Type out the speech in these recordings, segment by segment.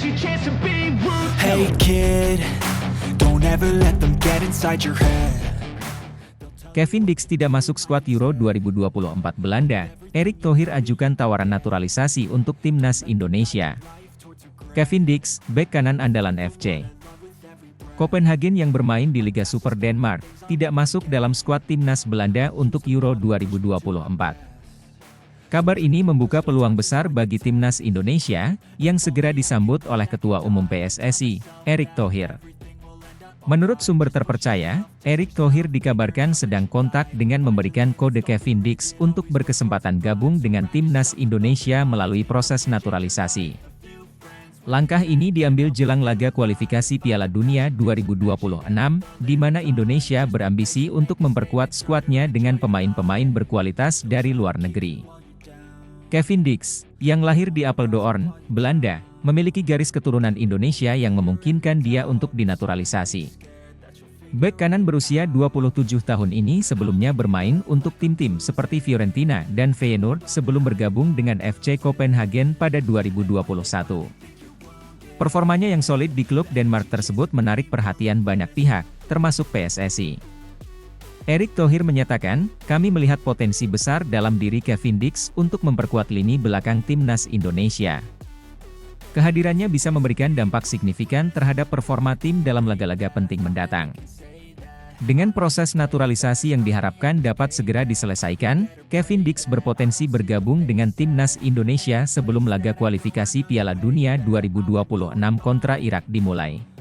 Hey kid, don't ever let them get inside your head. Kevin Dix tidak masuk skuad Euro 2024 Belanda. Erick Thohir ajukan tawaran naturalisasi untuk timnas Indonesia. Kevin Dix, bek kanan andalan FC Copenhagen yang bermain di Liga Super Denmark, tidak masuk dalam skuad timnas Belanda untuk Euro 2024. Kabar ini membuka peluang besar bagi timnas Indonesia, yang segera disambut oleh Ketua Umum PSSI, Erick Thohir. Menurut sumber terpercaya, Erick Thohir dikabarkan sedang kontak dengan memberikan kode Kevin Dix untuk berkesempatan gabung dengan timnas Indonesia melalui proses naturalisasi. Langkah ini diambil jelang laga kualifikasi Piala Dunia 2026, di mana Indonesia berambisi untuk memperkuat skuadnya dengan pemain-pemain berkualitas dari luar negeri. Kevin Dix, yang lahir di Apeldoorn, Belanda, memiliki garis keturunan Indonesia yang memungkinkan dia untuk dinaturalisasi. Bek kanan berusia 27 tahun ini sebelumnya bermain untuk tim-tim seperti Fiorentina dan Feyenoord sebelum bergabung dengan FC Copenhagen pada 2021. Performanya yang solid di klub Denmark tersebut menarik perhatian banyak pihak, termasuk PSSI. Erick Thohir menyatakan, kami melihat potensi besar dalam diri Kevin Dix untuk memperkuat lini belakang timnas Indonesia. Kehadirannya bisa memberikan dampak signifikan terhadap performa tim dalam laga-laga penting mendatang. Dengan proses naturalisasi yang diharapkan dapat segera diselesaikan, Kevin Dix berpotensi bergabung dengan timnas Indonesia sebelum laga kualifikasi Piala Dunia 2026 kontra Irak dimulai.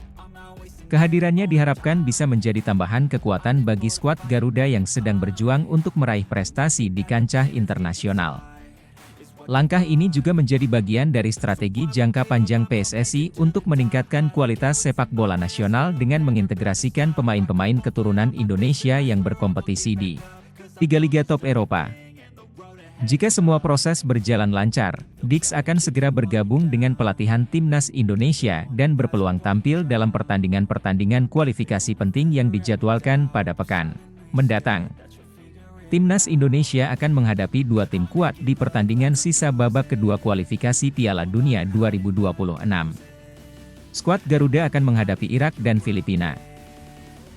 Kehadirannya diharapkan bisa menjadi tambahan kekuatan bagi skuad Garuda yang sedang berjuang untuk meraih prestasi di kancah internasional. Langkah ini juga menjadi bagian dari strategi jangka panjang PSSI untuk meningkatkan kualitas sepak bola nasional dengan mengintegrasikan pemain-pemain keturunan Indonesia yang berkompetisi di tiga liga top Eropa. Jika semua proses berjalan lancar, Dix akan segera bergabung dengan pelatihan timnas Indonesia dan berpeluang tampil dalam pertandingan-pertandingan kualifikasi penting yang dijadwalkan pada pekan mendatang. Timnas Indonesia akan menghadapi dua tim kuat di pertandingan sisa babak kedua kualifikasi Piala Dunia 2026. Skuad Garuda akan menghadapi Irak dan Filipina.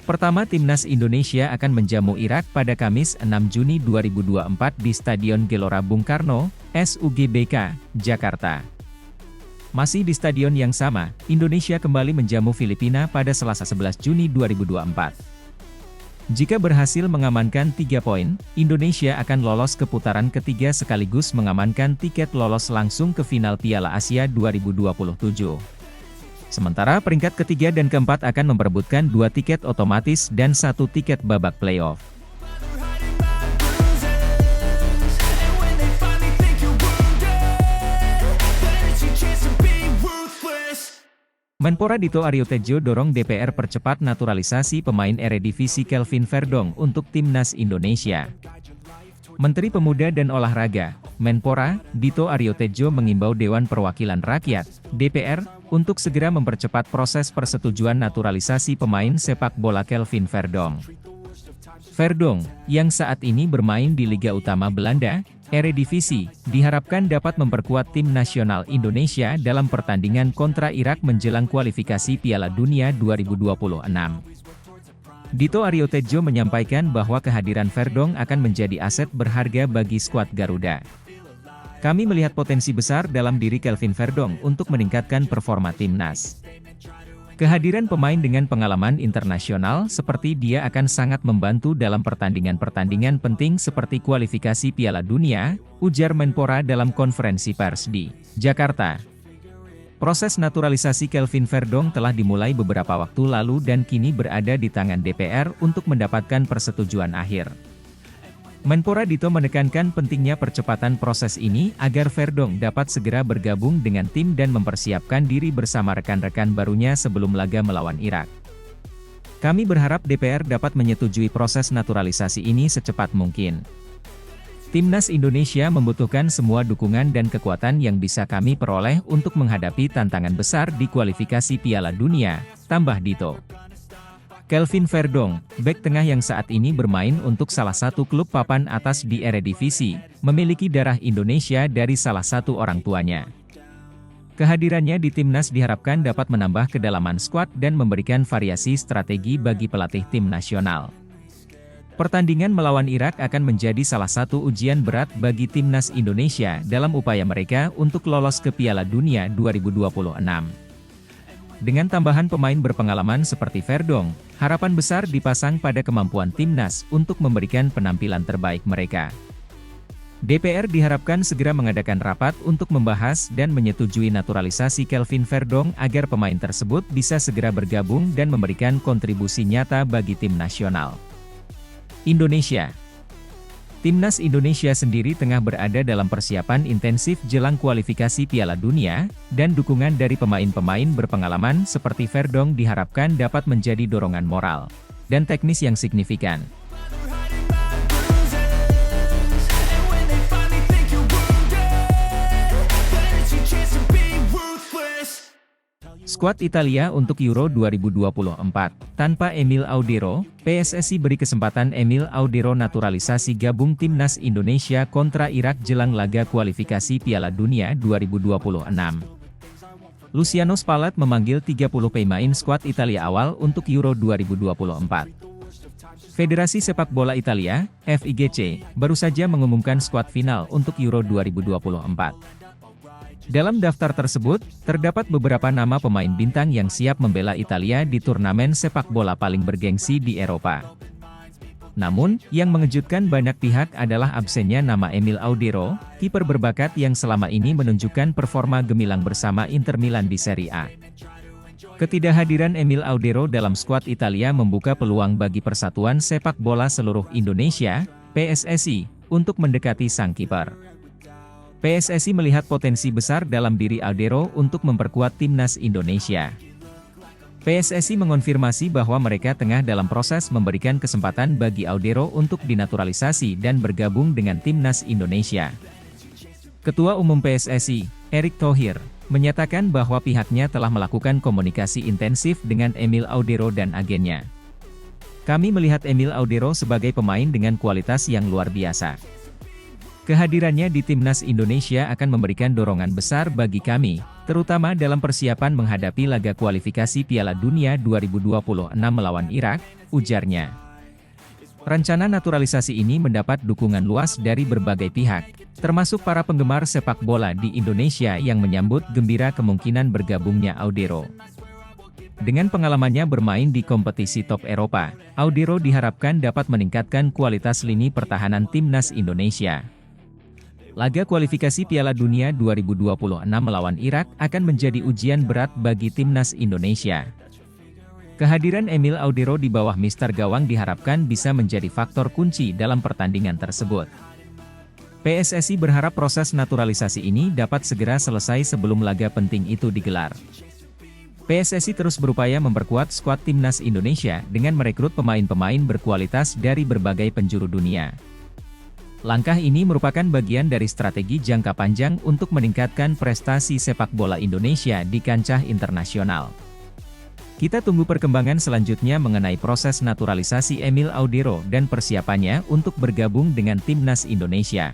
Pertama, timnas Indonesia akan menjamu Irak pada Kamis 6 Juni 2024 di Stadion Gelora Bung Karno, SUGBK, Jakarta. Masih di stadion yang sama, Indonesia kembali menjamu Filipina pada Selasa 11 Juni 2024. Jika berhasil mengamankan 3 poin, Indonesia akan lolos ke putaran ketiga sekaligus mengamankan tiket lolos langsung ke final Piala Asia 2027. Sementara peringkat ketiga dan keempat akan memperebutkan 2 tiket otomatis dan 1 tiket babak playoff. Menpora Dito Aryo Tejo dorong DPR percepat naturalisasi pemain Eredivisie Kelvin Verdong untuk timnas Indonesia. Menteri Pemuda dan Olahraga, Menpora, Dito Aryo Tejo mengimbau Dewan Perwakilan Rakyat, DPR, untuk segera mempercepat proses persetujuan naturalisasi pemain sepak bola Kelvin Verdong. Verdong, yang saat ini bermain di Liga Utama Belanda, Eredivisie, diharapkan dapat memperkuat tim nasional Indonesia dalam pertandingan kontra Irak menjelang kualifikasi Piala Dunia 2026. Dito Aryo Tejo menyampaikan bahwa kehadiran Verdong akan menjadi aset berharga bagi skuad Garuda. Kami melihat potensi besar dalam diri Kelvin Verdong untuk meningkatkan performa timnas. Kehadiran pemain dengan pengalaman internasional seperti dia akan sangat membantu dalam pertandingan-pertandingan penting seperti kualifikasi Piala Dunia, ujar Menpora dalam konferensi pers di Jakarta. Proses naturalisasi Kelvin Verdong telah dimulai beberapa waktu lalu dan kini berada di tangan DPR untuk mendapatkan persetujuan akhir. Menpora Dito menekankan pentingnya percepatan proses ini agar Verdong dapat segera bergabung dengan tim dan mempersiapkan diri bersama rekan-rekan barunya sebelum laga melawan Irak. Kami berharap DPR dapat menyetujui proses naturalisasi ini secepat mungkin. Timnas Indonesia membutuhkan semua dukungan dan kekuatan yang bisa kami peroleh untuk menghadapi tantangan besar di kualifikasi Piala Dunia, tambah Dito. Kelvin Verdong, bek tengah yang saat ini bermain untuk salah satu klub papan atas di Eredivisie, memiliki darah Indonesia dari salah satu orang tuanya. Kehadirannya di timnas diharapkan dapat menambah kedalaman skuad dan memberikan variasi strategi bagi pelatih tim nasional. Pertandingan melawan Irak akan menjadi salah satu ujian berat bagi timnas Indonesia dalam upaya mereka untuk lolos ke Piala Dunia 2026. Dengan tambahan pemain berpengalaman seperti Verdong, harapan besar dipasang pada kemampuan timnas untuk memberikan penampilan terbaik mereka. DPR diharapkan segera mengadakan rapat untuk membahas dan menyetujui naturalisasi Kelvin Verdong agar pemain tersebut bisa segera bergabung dan memberikan kontribusi nyata bagi tim nasional. Indonesia. Timnas Indonesia sendiri tengah berada dalam persiapan intensif jelang kualifikasi Piala Dunia, dan dukungan dari pemain-pemain berpengalaman seperti Verdong diharapkan dapat menjadi dorongan moral dan teknis yang signifikan. Skuad Italia untuk Euro 2024. Tanpa Emil Audero, PSSI beri kesempatan Emil Audero naturalisasi gabung timnas Indonesia kontra Irak jelang laga kualifikasi Piala Dunia 2026. Luciano Spalletti memanggil 30 pemain skuad Italia awal untuk Euro 2024. Federasi Sepak Bola Italia, FIGC, baru saja mengumumkan skuad final untuk Euro 2024. Dalam daftar tersebut, terdapat beberapa nama pemain bintang yang siap membela Italia di turnamen sepak bola paling bergengsi di Eropa. Namun, yang mengejutkan banyak pihak adalah absennya nama Emil Audero, kiper berbakat yang selama ini menunjukkan performa gemilang bersama Inter Milan di Serie A. Ketidakhadiran Emil Audero dalam skuad Italia membuka peluang bagi Persatuan Sepak Bola Seluruh Indonesia, PSSI, untuk mendekati sang kiper. PSSI melihat potensi besar dalam diri Audero untuk memperkuat timnas Indonesia. PSSI mengonfirmasi bahwa mereka tengah dalam proses memberikan kesempatan bagi Audero untuk dinaturalisasi dan bergabung dengan timnas Indonesia. Ketua Umum PSSI, Erick Thohir, menyatakan bahwa pihaknya telah melakukan komunikasi intensif dengan Emil Audero dan agennya. Kami melihat Emil Audero sebagai pemain dengan kualitas yang luar biasa. Kehadirannya di timnas Indonesia akan memberikan dorongan besar bagi kami, terutama dalam persiapan menghadapi laga kualifikasi Piala Dunia 2026 melawan Irak, ujarnya. Rencana naturalisasi ini mendapat dukungan luas dari berbagai pihak, termasuk para penggemar sepak bola di Indonesia yang menyambut gembira kemungkinan bergabungnya Audero. Dengan pengalamannya bermain di kompetisi top Eropa, Audero diharapkan dapat meningkatkan kualitas lini pertahanan timnas Indonesia. Laga kualifikasi Piala Dunia 2026 melawan Irak akan menjadi ujian berat bagi timnas Indonesia. Kehadiran Emil Audero di bawah mister gawang diharapkan bisa menjadi faktor kunci dalam pertandingan tersebut. PSSI berharap proses naturalisasi ini dapat segera selesai sebelum laga penting itu digelar. PSSI terus berupaya memperkuat skuad timnas Indonesia dengan merekrut pemain-pemain berkualitas dari berbagai penjuru dunia. Langkah ini merupakan bagian dari strategi jangka panjang untuk meningkatkan prestasi sepak bola Indonesia di kancah internasional. Kita tunggu perkembangan selanjutnya mengenai proses naturalisasi Emil Audero dan persiapannya untuk bergabung dengan timnas Indonesia.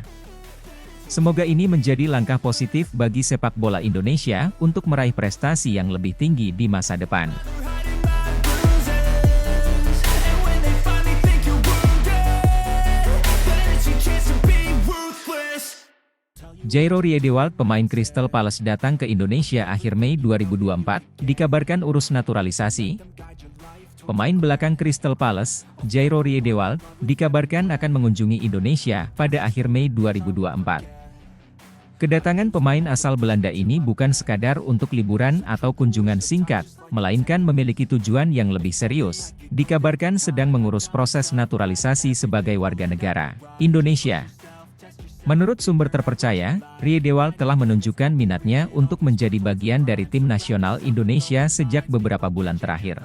Semoga ini menjadi langkah positif bagi sepak bola Indonesia untuk meraih prestasi yang lebih tinggi di masa depan. Jairo Riedewald, pemain Crystal Palace datang ke Indonesia akhir Mei 2024, dikabarkan urus naturalisasi. Pemain belakang Crystal Palace, Jairo Riedewald, dikabarkan akan mengunjungi Indonesia pada akhir Mei 2024. Kedatangan pemain asal Belanda ini bukan sekadar untuk liburan atau kunjungan singkat, melainkan memiliki tujuan yang lebih serius. Dikabarkan sedang mengurus proses naturalisasi sebagai warga negara Indonesia. Menurut sumber terpercaya, Riedewald telah menunjukkan minatnya untuk menjadi bagian dari tim nasional Indonesia sejak beberapa bulan terakhir.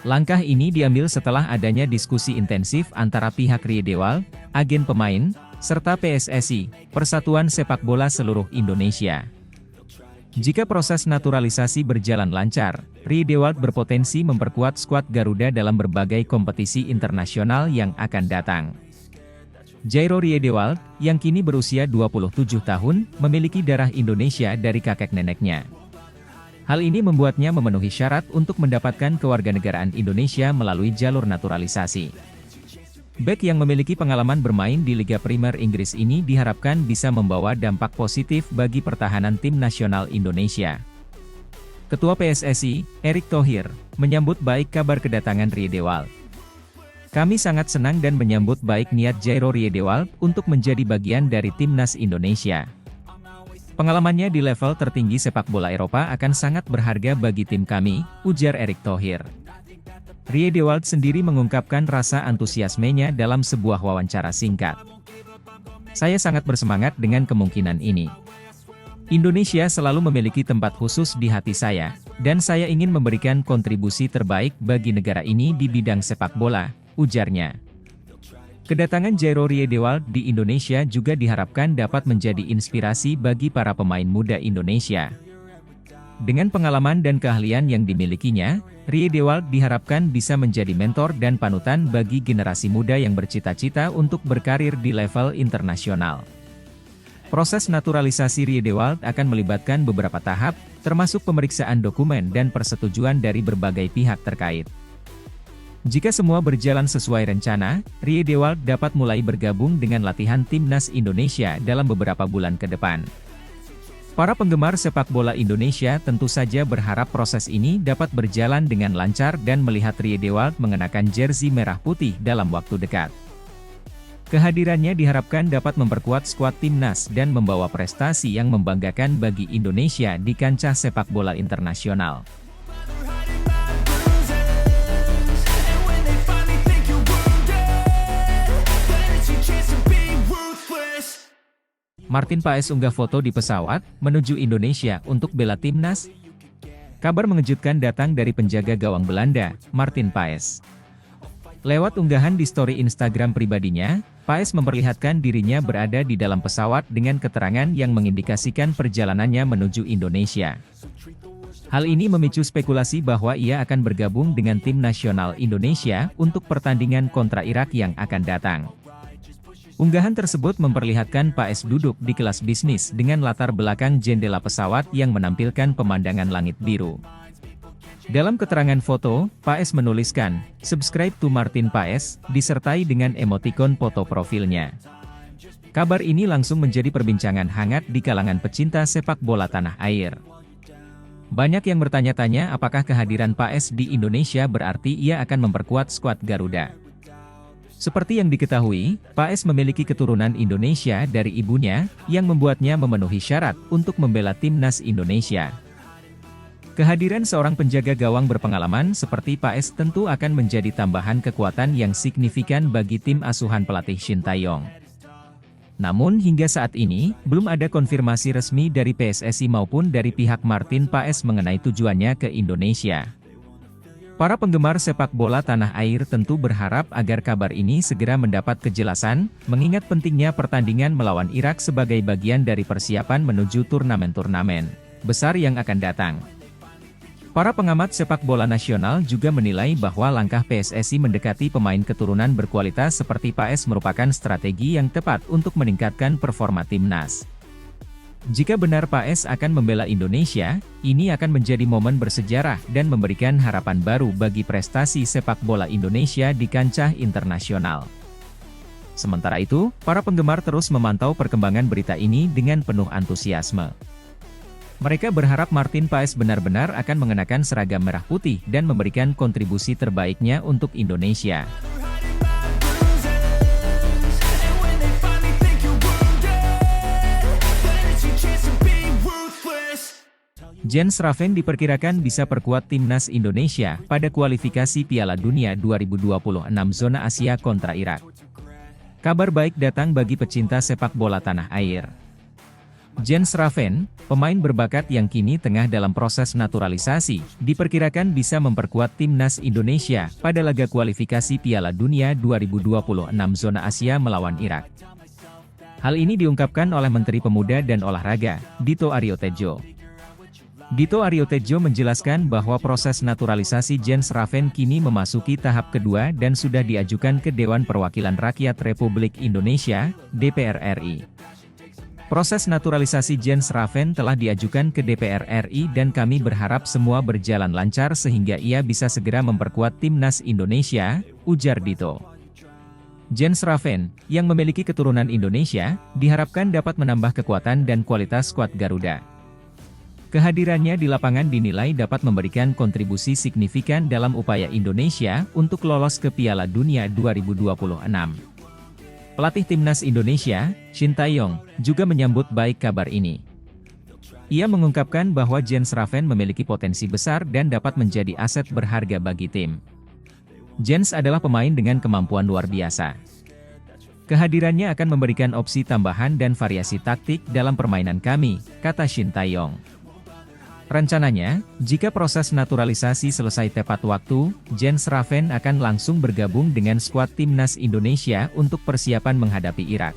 Langkah ini diambil setelah adanya diskusi intensif antara pihak Riedewald, agen pemain, serta PSSI, Persatuan Sepak Bola Seluruh Indonesia. Jika proses naturalisasi berjalan lancar, Riedewald berpotensi memperkuat skuad Garuda dalam berbagai kompetisi internasional yang akan datang. Jairo Riedewald, yang kini berusia 27 tahun, memiliki darah Indonesia dari kakek neneknya. Hal ini membuatnya memenuhi syarat untuk mendapatkan kewarganegaraan Indonesia melalui jalur naturalisasi. Bek yang memiliki pengalaman bermain di Liga Primer Inggris ini diharapkan bisa membawa dampak positif bagi pertahanan tim nasional Indonesia. Ketua PSSI, Erick Thohir, menyambut baik kabar kedatangan Riedewald. Kami sangat senang dan menyambut baik niat Jairo Riedewald untuk menjadi bagian dari timnas Indonesia. Pengalamannya di level tertinggi sepak bola Eropa akan sangat berharga bagi tim kami, ujar Erick Thohir. Riedewald sendiri mengungkapkan rasa antusiasmenya dalam sebuah wawancara singkat. Saya sangat bersemangat dengan kemungkinan ini. Indonesia selalu memiliki tempat khusus di hati saya, dan saya ingin memberikan kontribusi terbaik bagi negara ini di bidang sepak bola, ujarnya. Kedatangan Jairo Riedewald di Indonesia juga diharapkan dapat menjadi inspirasi bagi para pemain muda Indonesia. Dengan pengalaman dan keahlian yang dimilikinya, Riedewald diharapkan bisa menjadi mentor dan panutan bagi generasi muda yang bercita-cita untuk berkarir di level internasional. Proses naturalisasi Riedewald akan melibatkan beberapa tahap, termasuk pemeriksaan dokumen dan persetujuan dari berbagai pihak terkait. Jika semua berjalan sesuai rencana, Riedewald dapat mulai bergabung dengan latihan timnas Indonesia dalam beberapa bulan ke depan. Para penggemar sepak bola Indonesia tentu saja berharap proses ini dapat berjalan dengan lancar dan melihat Riedewald mengenakan jersey merah putih dalam waktu dekat. Kehadirannya diharapkan dapat memperkuat skuad timnas dan membawa prestasi yang membanggakan bagi Indonesia di kancah sepak bola internasional. Martin Paes unggah foto di pesawat menuju Indonesia untuk bela timnas. Kabar mengejutkan datang dari penjaga gawang Belanda, Martin Paes. Lewat unggahan di story Instagram pribadinya, Paes memperlihatkan dirinya berada di dalam pesawat dengan keterangan yang mengindikasikan perjalanannya menuju Indonesia. Hal ini memicu spekulasi bahwa ia akan bergabung dengan tim nasional Indonesia untuk pertandingan kontra Irak yang akan datang. Unggahan tersebut memperlihatkan Paes duduk di kelas bisnis dengan latar belakang jendela pesawat yang menampilkan pemandangan langit biru. Dalam keterangan foto, Paes menuliskan, "Subscribe to Martin Paes," disertai dengan emotikon foto profilnya. Kabar ini langsung menjadi perbincangan hangat di kalangan pecinta sepak bola tanah air. Banyak yang bertanya-tanya apakah kehadiran Paes di Indonesia berarti ia akan memperkuat skuad Garuda. Seperti yang diketahui, Paes memiliki keturunan Indonesia dari ibunya, yang membuatnya memenuhi syarat untuk membela timnas Indonesia. Kehadiran seorang penjaga gawang berpengalaman seperti Paes tentu akan menjadi tambahan kekuatan yang signifikan bagi tim asuhan pelatih Shin Tae-yong. Namun hingga saat ini, belum ada konfirmasi resmi dari PSSI maupun dari pihak Martin Paes mengenai tujuannya ke Indonesia. Para penggemar sepak bola tanah air tentu berharap agar kabar ini segera mendapat kejelasan, mengingat pentingnya pertandingan melawan Irak sebagai bagian dari persiapan menuju turnamen-turnamen besar yang akan datang. Para pengamat sepak bola nasional juga menilai bahwa langkah PSSI mendekati pemain keturunan berkualitas seperti Paes merupakan strategi yang tepat untuk meningkatkan performa timnas. Jika benar Paes akan membela Indonesia, ini akan menjadi momen bersejarah dan memberikan harapan baru bagi prestasi sepak bola Indonesia di kancah internasional. Sementara itu, para penggemar terus memantau perkembangan berita ini dengan penuh antusiasme. Mereka berharap Martin Paes benar-benar akan mengenakan seragam merah putih dan memberikan kontribusi terbaiknya untuk Indonesia. Jens Raven diperkirakan bisa perkuat timnas Indonesia pada kualifikasi Piala Dunia 2026 zona Asia kontra Irak. Kabar baik datang bagi pecinta sepak bola tanah air. Jens Raven, pemain berbakat yang kini tengah dalam proses naturalisasi, diperkirakan bisa memperkuat timnas Indonesia pada laga kualifikasi Piala Dunia 2026 zona Asia melawan Irak. Hal ini diungkapkan oleh Menteri Pemuda dan Olahraga, Dito Aryo Tejo. Dito Aryo Tejo menjelaskan bahwa proses naturalisasi Jens Raven kini memasuki tahap kedua dan sudah diajukan ke Dewan Perwakilan Rakyat Republik Indonesia, DPR RI. Proses naturalisasi Jens Raven telah diajukan ke DPR RI dan kami berharap semua berjalan lancar sehingga ia bisa segera memperkuat timnas Indonesia, ujar Dito. Jens Raven, yang memiliki keturunan Indonesia, diharapkan dapat menambah kekuatan dan kualitas skuad Garuda. Kehadirannya di lapangan dinilai dapat memberikan kontribusi signifikan dalam upaya Indonesia untuk lolos ke Piala Dunia 2026. Pelatih timnas Indonesia, Shin Tae-yong, juga menyambut baik kabar ini. Ia mengungkapkan bahwa Jens Raven memiliki potensi besar dan dapat menjadi aset berharga bagi tim. Jens adalah pemain dengan kemampuan luar biasa. Kehadirannya akan memberikan opsi tambahan dan variasi taktik dalam permainan kami, kata Shin Tae-yong. Rencananya, jika proses naturalisasi selesai tepat waktu, Jens Raven akan langsung bergabung dengan skuad timnas Indonesia untuk persiapan menghadapi Irak.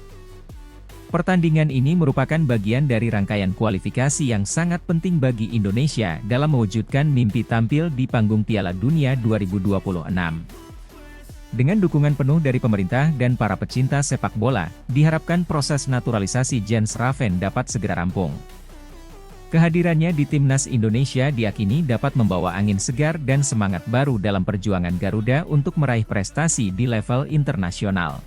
Pertandingan ini merupakan bagian dari rangkaian kualifikasi yang sangat penting bagi Indonesia dalam mewujudkan mimpi tampil di panggung Piala Dunia 2026. Dengan dukungan penuh dari pemerintah dan para pecinta sepak bola, diharapkan proses naturalisasi Jens Raven dapat segera rampung. Kehadirannya di timnas Indonesia diyakini dapat membawa angin segar dan semangat baru dalam perjuangan Garuda untuk meraih prestasi di level internasional.